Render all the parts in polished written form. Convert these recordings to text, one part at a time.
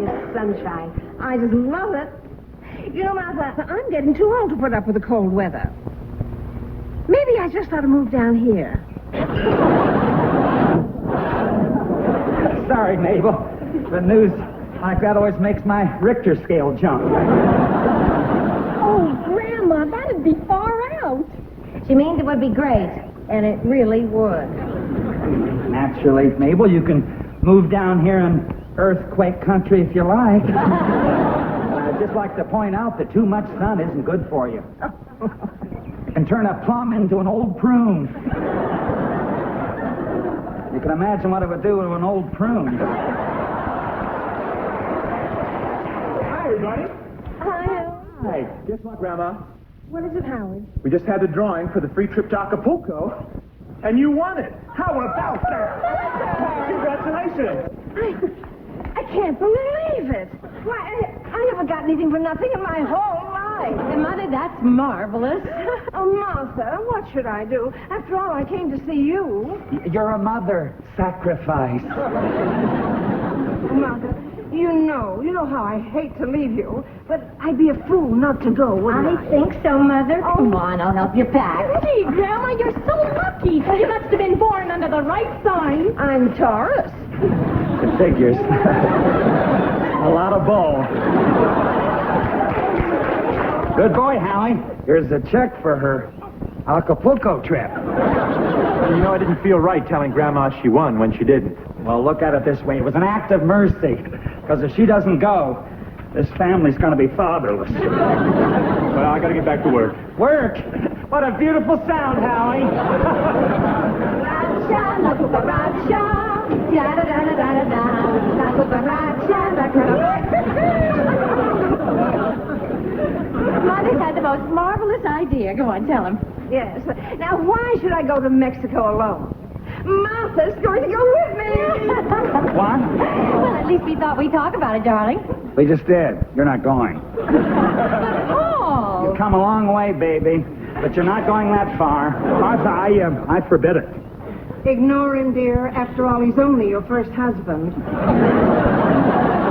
this sunshine. I just love it. You know, Martha, I'm getting too old to put up with the cold weather. Maybe I just ought to move down here. Sorry, Mabel. The news like that always makes my Richter scale jump. Oh, Grandma, that'd be far out. She means it would be great, and it really would. Naturally, Mabel, you can move down here in earthquake country if you like. I'd just like to point out that too much sun isn't good for you. It can turn a plum into an old prune. You can imagine what it would do to an old prune. Hi, everybody. Hi. Hi. Guess what, Grandma? What is it, Howard? We just had the drawing for the free trip to Acapulco, and you won it. How about that? Congratulations. I can't believe it. Why, I never got anything for nothing in my whole life. Mother, that's marvelous. Oh, Martha, what should I do? After all, I came to see you. You're a mother. Sacrifice. Martha, you know how I hate to leave you, but I'd be a fool not to go, wouldn't I? I think so, Mother. Come on, I'll help you pack. Gee, Grandma, you're so lucky. You must have been born under the right sign. I'm Taurus. It figures. A lot of bull. Good boy, Howie. Here's a check for her Acapulco trip. You know, I didn't feel right telling Grandma she won when she didn't. Well, look at it this way. It was an act of mercy. Because if she doesn't go, this family's going to be fatherless. Well, I got to get back to work. Work? What a beautiful sound, Howie. Mother's had the most marvelous idea. Go on, tell him. Yes. Now, why should I go to Mexico alone? Martha's going to go with me. What? Well, at least we thought we'd talk about it, darling. We just did. You're not going. Paul! You've come a long way, baby. But you're not going that far. Martha, I forbid it. Ignore him, dear. After all, he's only your first husband.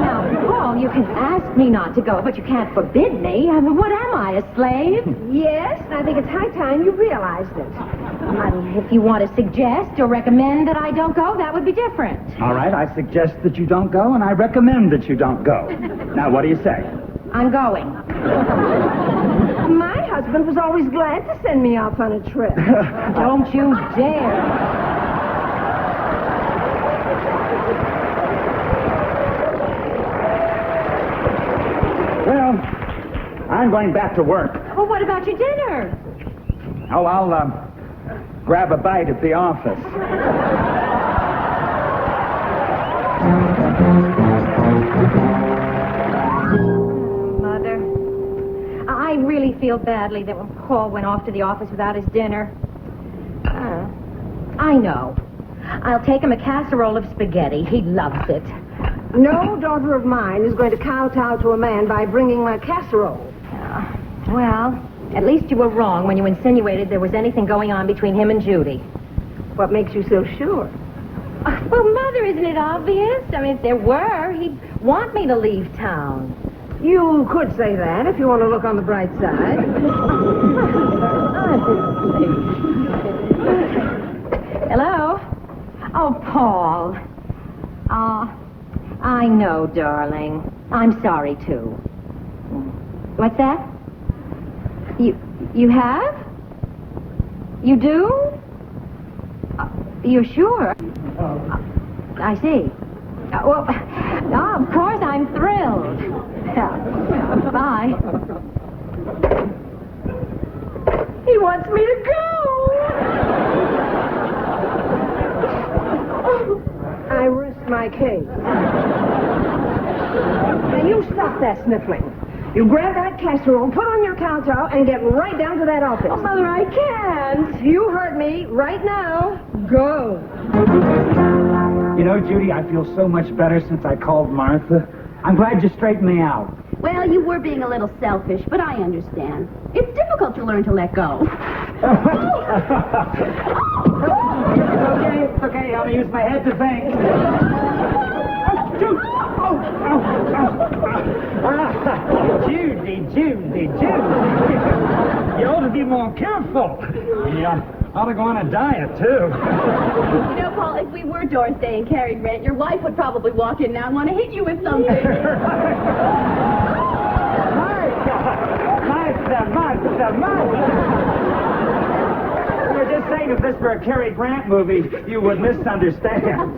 Now, Paul, you can ask me not to go, but you can't forbid me. I mean, what am I, a slave? Yes, I think it's high time you realized it. If you want to suggest or recommend that I don't go, that would be different. All right, I suggest that you don't go, and I recommend that you don't go. Now, what do you say? I'm going. My husband was always glad to send me off on a trip. Don't you dare. Well, I'm going back to work. Well, what about your dinner? Oh, I'll grab a bite at the office. Mother, I really feel badly that when Paul went off to the office without his dinner. I know. I'll take him a casserole of spaghetti. He loves it. No daughter of mine is going to kowtow to a man by bringing my casserole. Well, at least you were wrong when you insinuated there was anything going on between him and Judy. What makes you so sure? Well, Mother, isn't it obvious? I mean, if there were, he'd want me to leave town. You could say that if you want to look on the bright side. Hello? Oh, Paul. I know, darling. I'm sorry, too. What's that? You have? You do? You're sure? I see. Well, of course, I'm thrilled. Bye. He wants me to go. I risk my case. Now, you stop that sniffling. You grab that casserole, put on your kowtow, and get right down to that office. Oh, Mother, I can't. You heard me. Right now, go. You know, Judy, I feel so much better since I called Martha. I'm glad you straightened me out. Well, you were being a little selfish, but I understand. It's difficult to learn to let go. It's okay. I'll use my head to think. Judy! Oh, Judy. You ought to be more careful. You ought to go on a diet, too. You know, Paul, if we were Dorothy and Cary Grant, your wife would probably walk in now and want to hit you with something. Martha. We were just saying if this were a Cary Grant movie, you would misunderstand.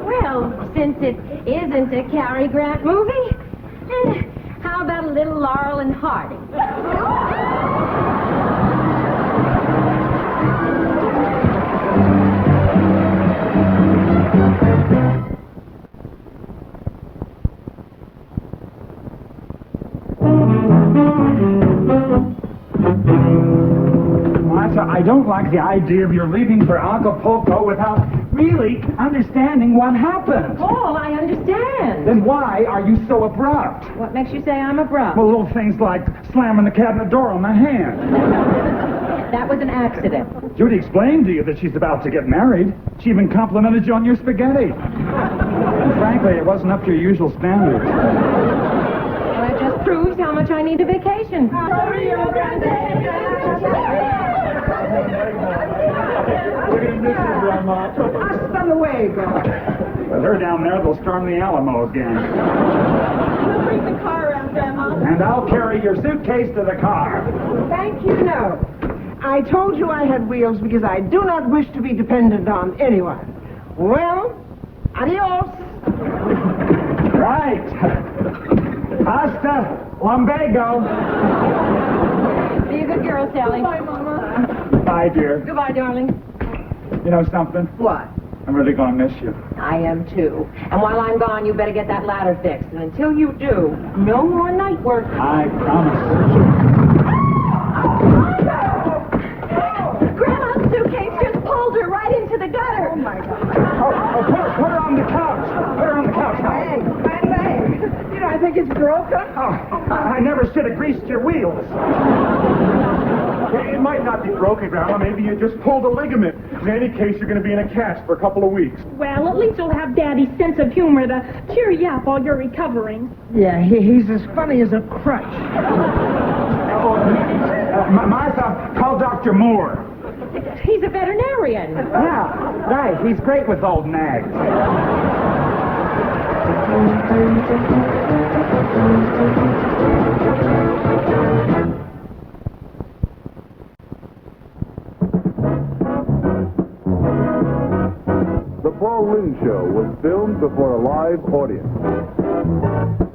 Well, since it isn't a Cary Grant movie, how about a little Laurel and Hardy? Martha, I don't like the idea of your leaving for Acapulco without really understanding what happened. Paul, I understand. Then why are you so abrupt? What makes you say I'm abrupt? Well, little things like slamming the cabinet door on the hand. That was an accident. Judy explained to you that she's about to get married. She even complimented you on your spaghetti. And frankly, it wasn't up to your usual standards. Well, it just proves how much I need a vacation. We're going to miss you, Grandma. Hasta luego. With her down there, they'll storm the Alamo again. We'll bring the car around, Grandma. And I'll carry your suitcase to the car. Thank you, no. I told you I had wheels because I do not wish to be dependent on anyone. Well, adios. Right. Hasta lumbago. Be a good girl, Sally. Bye, Mama. Bye, dear. Goodbye, darling. You know something? What? I'm really going to miss you. I am too. And while I'm gone, you better get that ladder fixed. And until you do, no more night work. I promise. Grandma's suitcase just pulled her right into the gutter. Oh, my God. Put her on the couch. Put her on the couch now. Hey, my leg. You know, I think it's broken. I never should have greased your wheels. It might not be broken, Grandma. Maybe you just pulled a ligament. In any case, you're going to be in a cast for a couple of weeks. Well, at least you'll have Daddy's sense of humor to cheer you up while you're recovering. Yeah, he's as funny as a crutch. Martha, call Dr. Moore. He's a veterinarian. Yeah, right. He's great with old nags. The Paul Lynde Show was filmed before a live audience.